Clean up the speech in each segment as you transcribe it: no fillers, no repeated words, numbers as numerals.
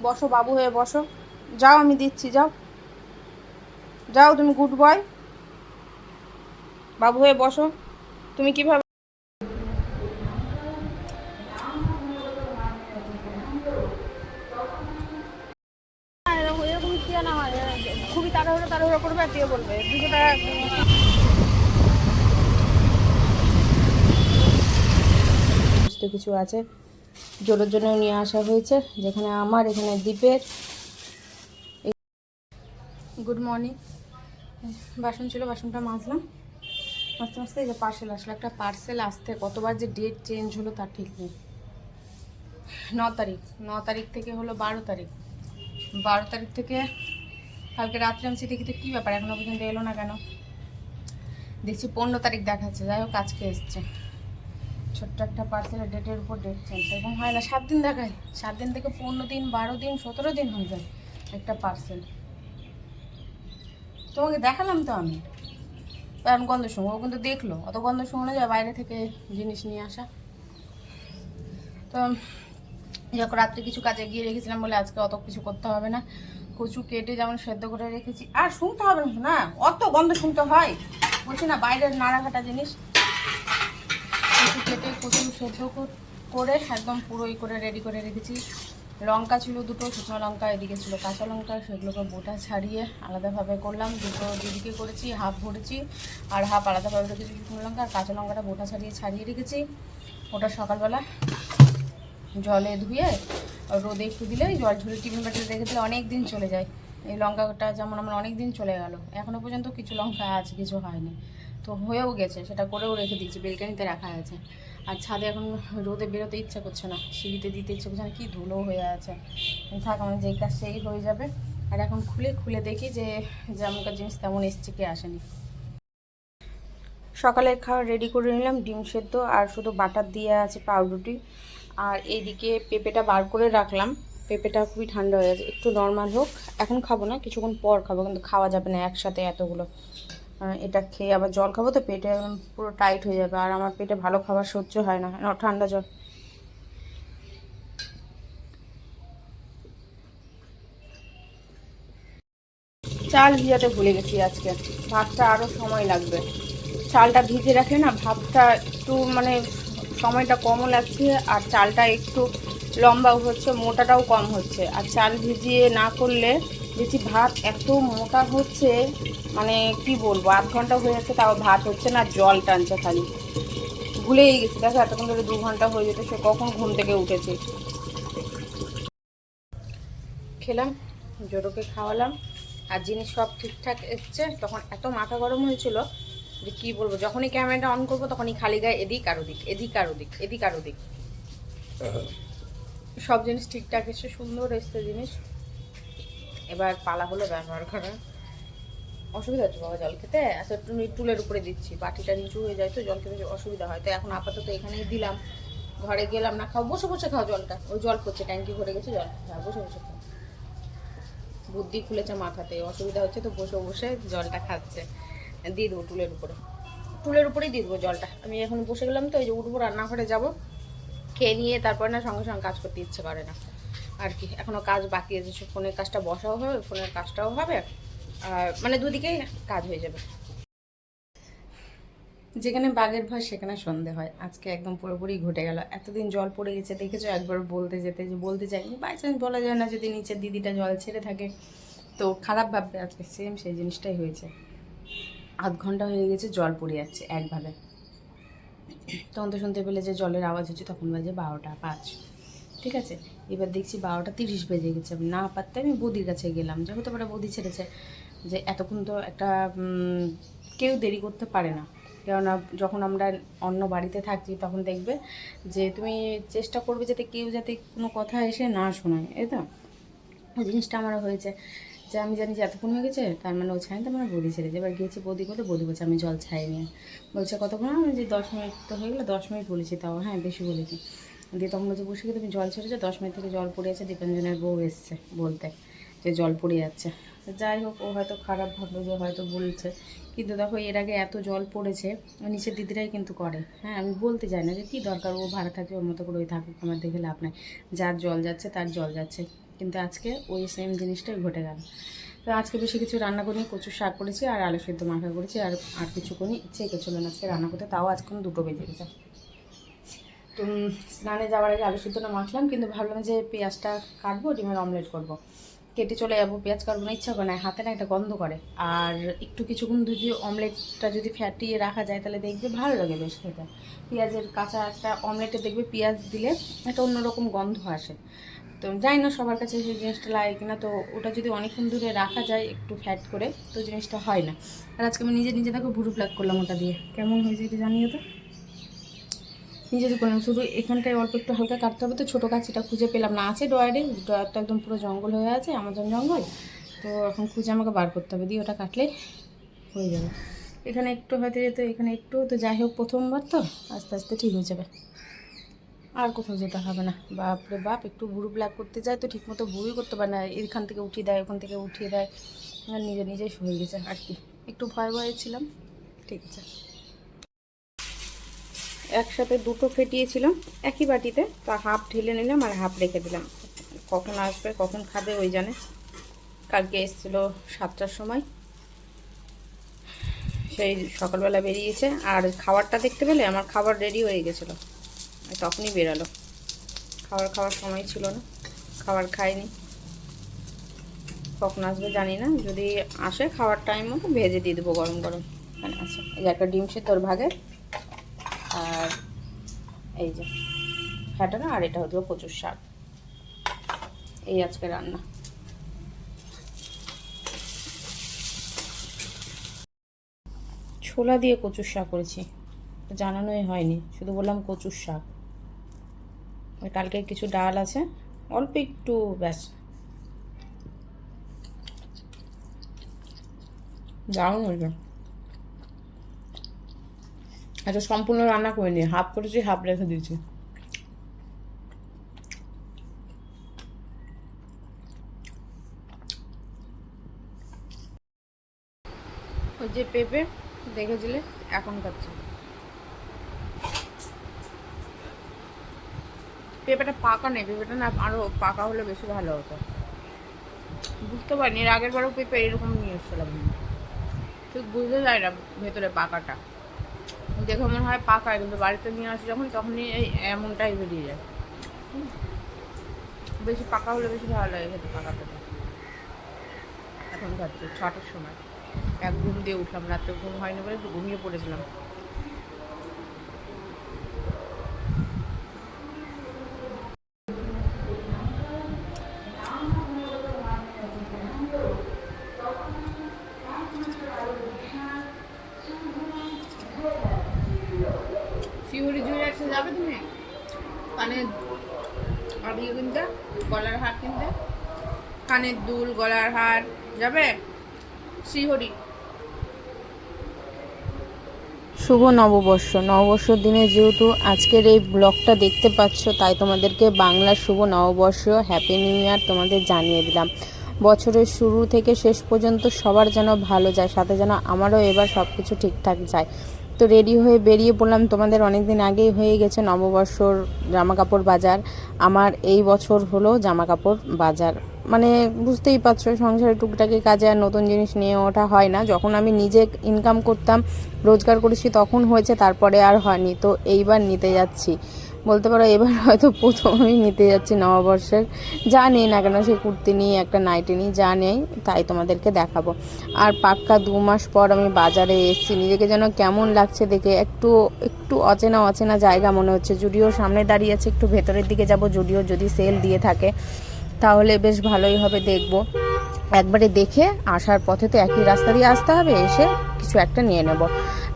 বসো, বাবু হয়ে বসো। যাও, আমি দিচ্ছি, যাও যাও, তুমি গুড বয়, বাবু হয়ে বসো। তুমি কিভাবে এরকম কি না হয়, খুবই তাড়াহুড়ো তাড়াহুড়ো করবে আর দিয়ে বলবে 200 টাকা। সমস্ত কিছু আছে, জোরের জন্য নিয়ে আসা হয়েছে, যেখানে আমার এখানে দ্বীপের। Good morning. বাসন ছিল, বাসনটা মাজলাম, আস্তে আস্তে এই যে পার্সেল আসলো। একটা পার্সেল আসতে কতবার যে ডেট চেঞ্জ হলো তার ঠিক নেই। 9 তারিখ, 9 তারিখ থেকে হলো 12 তারিখ, 12 তারিখ থেকে কালকে রাত্রে আমি দেখি তো কী ব্যাপার এখনো পর্যন্ত এলো না কেন, দেখছি 15 তারিখ দেখাচ্ছে। যাই হোক আজকে এসছে। ছোট্ট একটা পার্সেলের ডেটের উপর ডেট চেঞ্জ এরকম হয় না, 7 দিন দেখায়, 7 দিন থেকে 15 দিন, 12 দিন, 17 দিন হয়ে যায় একটা পার্সেল। তোমাকে দেখালাম তো আমি, কারণ গন্ধ শুঁকো, ও কিন্তু দেখলো, অত গন্ধ শুঁকোনো যায় বাইরে থেকে জিনিস নিয়ে আসা। তো যখন রাত্রে কিছু কাজে গিয়ে রেখেছিলাম বলে আজকে অত কিছু করতে হবে না। কচু কেটে যেমন সেদ্ধ করে রেখেছি, আর শুনতে হবে না, অত গন্ধ শুনতে হয় বলছি না, বাইরের নাড়াঘাটা জিনিস। কচু কেটে কচু সেদ্ধ করে একদম পুরোই করে রেডি করে রেখেছি। লঙ্কা ছিল দুটো, শুকনো লঙ্কা, এদিকে ছিল কাঁচা লঙ্কা, সেগুলোকে বোটা ছাড়িয়ে আলাদাভাবে করলাম। দুটো দিদিকে করেছি, হাফ ভরেছি আর হাফ আলাদাভাবে রেখেছি শুকনো লঙ্কা, আর কাঁচা লঙ্কাটা বোটা ছাড়িয়ে রেখেছি। ওটা সকালবেলা জলে ধুয়ে রোদে একটু দিলে জল ঝরে টিফিন বাটিতে রেখে দিলে অনেক দিন চলে যায়। এই লঙ্কাটা যেমন আমার অনেক দিন চলে গেল, এখনও পর্যন্ত কিছু লঙ্কা আছে, কিছু হয়নি, তো হয়েও গেছে, সেটা করেও রেখে দিয়েছি, বেলকানিতে রাখা আছে। আর ছাদে এখন রোদে বেরোতে ইচ্ছা করছে না, সিঁড়িতে দিতে ইচ্ছে করছে না, কি ধুলো হয়ে আছে। থাক, আমার যেই কাজ সেই হয়ে যাবে। আর এখন খুলে দেখি যে যেমনকার জিনিস তেমন এসছে কি আসেনি। সকালের খাওয়া রেডি করে নিলাম, ডিম সেদ্ধ আর শুধু বাটার দিয়ে আছে পাউরুটি। আর এইদিকে পেঁপেটা বার করে রাখলাম, পেঁপেটা খুবই ঠান্ডা হয়ে গেছে, একটু নর্মাল হোক, এখন খাবো না, কিছুক্ষণ পর খাবো, কিন্তু খাওয়া যাবে না একসাথে এতগুলো। এটা খেয়ে আবার জল খাবো তো পেটে একদম পুরো টাইট হয়ে যাবে, আর আমার পেটে ভালো খাবার সহ্য হয় না, ঠান্ডা জল। চাল ভিজাতে ভুলে গেছি আজকে, ভাতটা আরও সময় লাগবে। চালটা ভিজে রাখলে না ভাতটা একটু মানে সময়টা কমও লাগছে, আর চালটা একটু লম্বাও হচ্ছে, মোটাটাও কম হচ্ছে। আর চাল ভিজিয়ে না করলে দেখছি ভাত এত মোটা হচ্ছে, মানে কি বলবো, 8 ঘন্টা হয়ে যাচ্ছে তাও ভাত হচ্ছে না, জল টানছে খালি। ভুলেই গেছি, দেখো এতক্ষণ ধরে 2 ঘন্টা হয়ে যেত, সে কখন ঘুম থেকে উঠেছে। খেলাম, জোরোকে খাওয়ালাম, আর জিনিস সব ঠিকঠাক এসছে। তখন এত মাথা গরম হয়েছিল যে কী বলবো, যখনই ক্যামেরাটা অন করবো তখনই খালি গায়ে এদিক আর ওদিক, এদিক আর ওদিক, এদিক আর ওদিক। সব জিনিস ঠিকঠাক এসছে, সুন্দর এসছে জিনিস। এবার পালা হলো ব্যবহার করা। অসুবিধা হচ্ছে বাবা জল খেতে, আচ্ছা তুমি টুলের উপরে দিচ্ছি, বাটিটা নিচু হয়ে যায় তো জল খেতে অসুবিধা হয়, তো এখন আপাতত এখানেই দিলাম। ঘরে গেলাম না, খাও, বসে বসে খাও জলটা, ওই জল পড়ছে, ট্যাঙ্কি ভরে গেছে জল, হ্যাঁ বসে বসে খাও। বুদ্ধি খুলেছে মাথাতে, অসুবিধা হচ্ছে তো বসে বসে জলটা খাচ্ছে। দিয়ে দেবো টুলের উপরে, টুলের উপরেই দিয়ে দেবো জলটা। আমি এখন বসে গেলাম তো, এই যে উঠবো, রান্নাঘরে যাব, খেয়ে নিয়ে তারপরে না সঙ্গে সঙ্গে কাজ করতে ইচ্ছে করে না আর কি। এখনও কাজ বাকি আছে, ফোনের কাজটা বসাও হবে, ফোনের কাজটাও হবে, আর মানে দুদিকেই কাজ হয়ে যাবে। যেখানে বাঘের ভয় সেখানে সন্ধে হয়, আজকে একদম পুরোপুরি ঘটে গেল। এতদিন জল পড়ে গেছে দেখেছো, একবার বলতে যেতে যে বলতে চাইনি, বাই চান্স বলা যায় না, যদি নিচের দিদিটা জল ছেড়ে থাকে তো খারাপ ভাববে, আজকে সেম সেই জিনিসটাই হয়েছে। 8 ঘন্টা হয়ে গেছে জল পড়ে যাচ্ছে একভাবে। তখন তো শুনতে পেলে যে জলের আওয়াজ হচ্ছে, তখন বাজে 12টা 5, ঠিক আছে। এবার দেখছি 12টা 30 বেজে গেছে, না পারতে আমি বৌদির কাছে গেলাম, যে হতে পারে বৌদি ছেড়েছে, যে এতক্ষণ তো একটা কেউ দেরি করতে পারে না, কেননা যখন আমরা অন্য বাড়িতে থাকি তখন দেখবে যে তুমি চেষ্টা করবে যাতে কেউ যাতে কোনো কথা এসে না শোনায়, এই তো ওই জিনিসটা আমারও হয়েছে, যে আমি জানি যে এতক্ষণ হয়ে গেছে, তার মানে ও ছাই, তার মানে বৌদি ছেড়েছে। এবার গিয়েছি বৌদি করতে, বৌদি বলছে আমি জল ছাই নিয়ে, বলছে কতক্ষণ, আমি যে 10 মিনিট তো হয়ে গেলো, 10 মিনিট বলেছি, তাও হ্যাঁ বেশি বলেছি। দিয়ে তখন বলছে বসে গিয়ে তুমি জল ছেড়েছো, 10 মিনিট থেকে জল পড়ে যাচ্ছে, দীপাঞ্জনের বউ এসছে বলতে যে জল পড়ে যাচ্ছে। যাই হোক, ও হয়তো খারাপ ভাবলো যে হয়তো বলছে, কিন্তু দেখো এর আগে এত জল পড়েছে, নিচের দিদিরাই কিন্তু করে, হ্যাঁ আমি বলতে চাই না যে কী দরকার, ও ভাড়া থাকে ওর মতো করে ওই থাকুক, আমার দেখে লাভ নাই, যার জল যাচ্ছে তার জল যাচ্ছে, কিন্তু আজকে ওই সেম জিনিসটাই ঘটে গেল। তো আজকে বেশি কিছু রান্না করিনি, কচুর শাক করেছি আর আলু সেদ্ধ মাখা করেছি, আর কিছু করিনি, ইচ্ছে করছিল না আজকে রান্না করতে, তাও আজকে 2টো বেজে গেছে। তো স্নানে যাওয়ার আগে আলু সেদ্ধটা মাখলাম, কিন্তু ভাবলাম যে পেঁয়াজটা কাটবো, ডিমের অমলেট করব। কেটে চলে যাবো, পেঁয়াজ কাটবো না, ইচ্ছা করে না, হাতে না একটা গন্ধ করে। আর একটু কিছুক্ষণ যদি অমলেটটা যদি ফ্যাটিয়ে রাখা যায় তাহলে দেখবে ভালো লাগে বেশ খেতে। পেঁয়াজের কাঁচা একটা অমলেটে দেখবে পেঁয়াজ দিলে একটা অন্যরকম গন্ধ আসে। তো জানি না সবার কাছে সেই জিনিসটা লাগে কিনা, তো ওটা যদি অনেকক্ষণ দূরে রাখা যায় একটু ফ্যাট করে, তো জিনিসটা হয় না। আর আজকে আমি নিজে নিজে দেখো ভুরু প্লাক করলাম ওটা দিয়ে, কেমন হয়েছে এটা জানিও তো। নিজে তো করলাম, শুধু এখানটায় অল্প একটু হালকা কাটতে হবে, তো ছোটো কাছিটা খুঁজে পেলাম না, আছে ড্রয়ারে, ড্রয়ারটা একদম পুরো জঙ্গল হয়ে আছে, আমাজন জঙ্গল। তো এখন খুঁজে আমাকে বার করতে হবে, দিয়ে ওটা কাটলে হয়ে যাবে। এখানে একটু হয়তো যেত, এখানে একটু, তো যাই হোক প্রথমবার তো আস্তে আস্তে ঠিক হয়ে যাবে, আর কোথাও যেতে হবে না। বাপরে বাপ, একটু ভুরু ব্ল্যাক করতে যায় তো ঠিকমতো ভুরুই করতে পারে না, এখান থেকে উঠিয়ে দেয়, ওখান থেকে উঠিয়ে দেয়, আর নিজে নিজেই হয়ে গেছে আর কি। একটু ভয় ভয়ে ছিলাম, ঠিক আছে। একসাথে 2টো ফেটিয়েছিলাম একই বাটিতে, তা হাফ ঢেলে নিলাম আর হাফ রেখে দিলাম, কখন আসবে কখন খাবে ওই জানে। কালকে এসেছিলো 7টার সময়, সেই সকালবেলা বেরিয়েছে, আর খাবারটা দেখতে পেলে আমার খাবার রেডি হয়ে গেছিলো, তখনই বেরালো। খাওয়ার সময় ছিল না, খাবার খায়নি, কখন আসবে জানি না, যদি আসে খাওয়ার টাইম মতো ভেজে দিয়ে দেবো গরম গরম। এখানে আছে এই যে একটা ডিম সেদ্ধর ভাগে, আর এই যে ফ্যাটানো, আর এটা হলো কচুর শাক। এই আজকে রান্না। ছোলা দিয়ে কচুর শাক করেছি, জানানোই হয়নি, শুধু বললাম কচুর শাক। আর কালকে কিছু ডাল আছে, অল্প একটু, ব্যাস। দারুণ হয়েছে। আচ্ছা, সম্পূর্ণ রান্না করিনি, হাফ করেছি, হাফ রেখে দিয়েছি। ওই যে পেঁপে দেখেছিলে, এখন খাচ্ছি। পেঁপেটা পাকা নেই, পেঁপেটা না আরও পাকা হলে বেশি ভালো হতো। বুঝতে পারিনি, এর আগের বারও পেঁপে এরকম নিয়ে এসেছিলাম, ঠিক বুঝতে যায় না ভেতরে পাকাটা, দেখে মনে হয় পাকা, কিন্তু বাড়িতে নিয়ে আসি যখন তখনই এই এমনটাই বেরিয়ে যায়। বেশি পাকা হলে বেশি ভালো লাগে খেতে, পাকা পেঁপে। এখন খাচ্ছি 6টার সময়, এক ঘুম দিয়ে উঠলাম, রাত্রে ঘুম হয়নি বলে একটু ঘুমিয়ে পড়েছিলাম। শিউরি জুয়েলার্সে যাবে তুমি কানের আর ইয়ে কিনতে, গলার হার কিনতে, কানের দুল, গলার হার, যাবে শ্রীহরি। শুভ নববর্ষ, নববর্ষর দিনে যেহেতু আজকের এই ব্লগটা দেখতে পাচ্ছ, তাই তোমাদেরকে বাংলার শুভ নববর্ষ, হ্যাপি নিউ ইয়ার তোমাদের জানিয়ে দিলাম। বছরের শুরু থেকে শেষ পর্যন্ত সবার যেন ভালো যায়, সাথে যেন আমারও এবার সব কিছু ঠিকঠাক যায়। তো রেডি হয়ে বেরিয়ে পড়লাম, তোমাদের অনেক দিন আগেই হয়ে গেছে নববর্ষর জামাকাপড় বাজার, আমার এই বছর হলো জামাকাপড় বাজার। মানে বুঝতেই পারছো, সংসারে টুকটাকি কাজে আর নতুন জিনিস নিয়ে ওঠা হয় না। যখন আমি নিজে ইনকাম করতাম, রোজগার করেছি, তখন হয়েছে, তারপরে আর হয়নি। তো এইবার নিতে যাচ্ছি, বলতে পারো এবার হয়তো প্রথম আমি নিতে যাচ্ছি নববর্ষের। যা নেই না কেন, সেই কুর্তি নিয়ে একটা নাইটি নিয়ে যা নেই তাই তোমাদেরকে দেখাবো। আর পাক্কা 2 মাস পর আমি বাজারে এসেছি, নিজেকে যেন কেমন লাগছে দেখে, একটু একটু অচেনা অচেনা জায়গা মনে হচ্ছে। জুডিওর সামনে দাঁড়িয়ে আছে, একটু ভেতরের দিকে যাব, জুডিও যদি সেল দিয়ে থাকে তাহলে বেশ ভালোই হবে, দেখবো। একবারে দেখে আসার পথে তো একই রাস্তা দিয়ে আসতে হবে, এসে কিছু একটা নিয়ে নেব।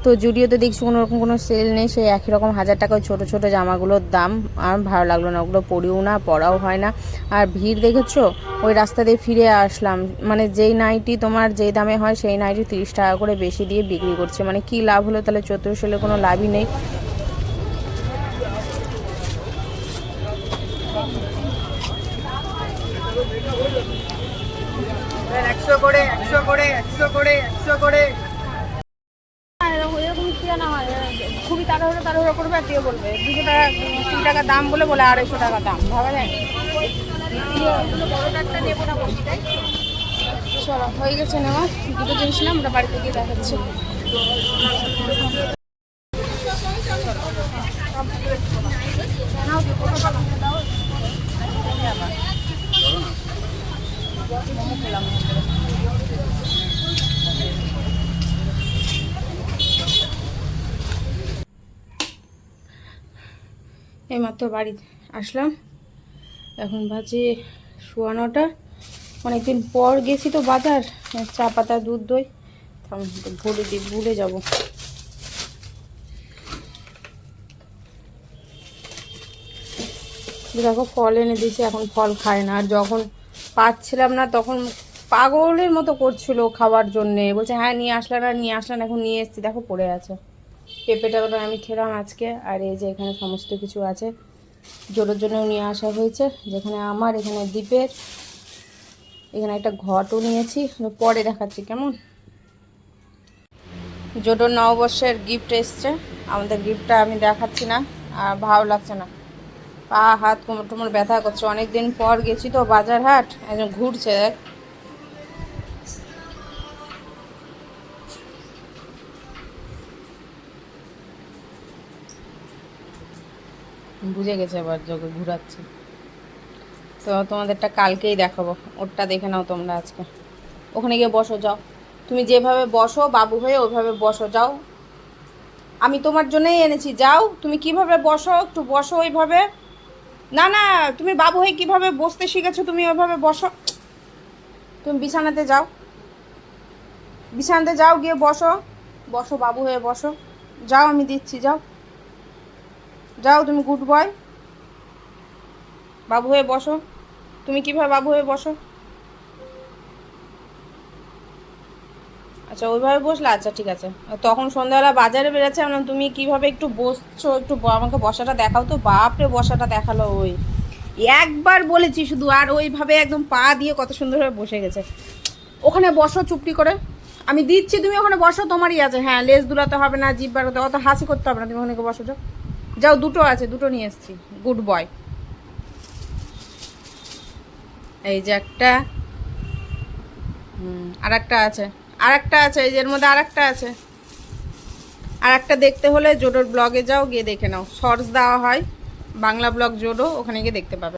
তো জুডিওতে দেখছি কোনোরকম কোনো সেল নেই, সেই একই রকম 1000 টাকা ছোটো ছোটো জামাগুলোর দাম, আর ভালো লাগলো না, ওগুলো পরিও না, পরাও হয় না। আর ভিড় দেখেছো, ওই রাস্তা দিয়ে ফিরে আসলাম, মানে যেই নাইটি তোমার যেই দামে হয় সেই নাইটি 30 টাকা করে বেশি দিয়ে বিক্রি করছে, মানে কি লাভ হলো তাহলে, 1400 কোনো লাভই নেই। একশো করে 100 করে এরকম না হয়, খুবই তাড়াহুড়ো করবে আর দিয়ে বলবে 200 টাকা, 3 টাকা দাম বলে 250 টাকা দাম, ভাবা যায়। চলো হয়ে গেছে নেওয়া, দুটো জিনিস না আমরা বাড়িতে গিয়ে দেখাচ্ছি। এইমাত্র বাড়ি আসলাম, এখন বাজে 9:15। অনেকদিন পর গেছি তো বাজার, চা পাতা দুধ দই ভুলে যাব। দেখো ফল এনে দিয়েছি, এখন ফল খায় না। আর যখন পাচ্ছিলাম না তখন পাগলের মতো করছিল খাওয়ার জন্যে, বলছে হ্যাঁ নিয়ে আসলেন আর নিয়ে আসলেন, এখন নিয়ে এসেছি দেখো পড়ে আছে। পেঁপেটা আমি খেলাম আজকে। আর এই যে এখানে সমস্ত কিছু আছে, জোরের জন্যও নিয়ে আসা হয়েছে, যেখানে আমার, এখানে দ্বীপের, এখানে একটা ঘটও নিয়েছি, পরে দেখাচ্ছি কেমন। জোটোর নববর্ষের গিফট এসছে, আমাদের গিফটটা আমি দেখাচ্ছি না, আর ভালো লাগছে না, পা হাত কোমর টোমর ব্যথা করছে। অনেকদিন পর গেছি তো বাজার হাট, একজন ঘুরছে দেখ। বুঝে গেছে এবার যোগে ঘুরাচ্ছে। তো তোমাদেরটা কালকেই দেখাবো, ওরটা দেখে নাও তোমরা আজকে। ওখানে গিয়ে বসো, যাও তুমি যেভাবে বসো বাবু হয়ে ওইভাবে বসো, যাও। আমি তোমার জন্যই এনেছি, যাও তুমি কিভাবে বসো একটু বসো ওইভাবে। না না, তুমি বাবু হয়ে কিভাবে বসতে শিখেছো তুমি ওইভাবে বসো। তুমি বিছানাতে যাও, বিছানাতে যাও, গিয়ে বসো, বসো বাবু হয়ে বসো, যাও আমি দিচ্ছি, যাও যাও, তুমি গুড বয়, বাবু হয়ে বসো। তুমি কিভাবে বাবু হয়ে বসো, আচ্ছা ওইভাবে বসলে, আচ্ছা ঠিক আছে। তখন সন্ধ্যাবেলা বাজারে বেরোচ্ছে, মানে তুমি কিভাবে একটু বসছো, একটু আমাকে বসাটা দেখাও তো। বাপরে বসাটা দেখালো, ওই একবার বলেছি শুধু, আর ওইভাবে একদম পা দিয়ে কত সুন্দরভাবে বসে গেছে। ওখানে বসো চুপটি করে, আমি দিচ্ছি, তুমি ওখানে বসো, তোমারই আছে। হ্যাঁ লেজ দুলাতে হবে না, জিভ বাড়াতে, অত হাসি করতে হবে না, তুমি ওখানে বসো, যাও যাও। দুটো আছে, দুটো নিয়ে এসেছি, গুড বয়। এই যে একটা, আর একটা আছে, আর একটা আছে, এই যে এর মধ্যে আর একটা আছে। আর একটা দেখতে হলে জোডোর ব্লগে যাও, গিয়ে দেখে নাও, শর্টস দেওয়া হয়, বাংলা ব্লগ জোডো, ওখানে গিয়ে দেখতে পাবে।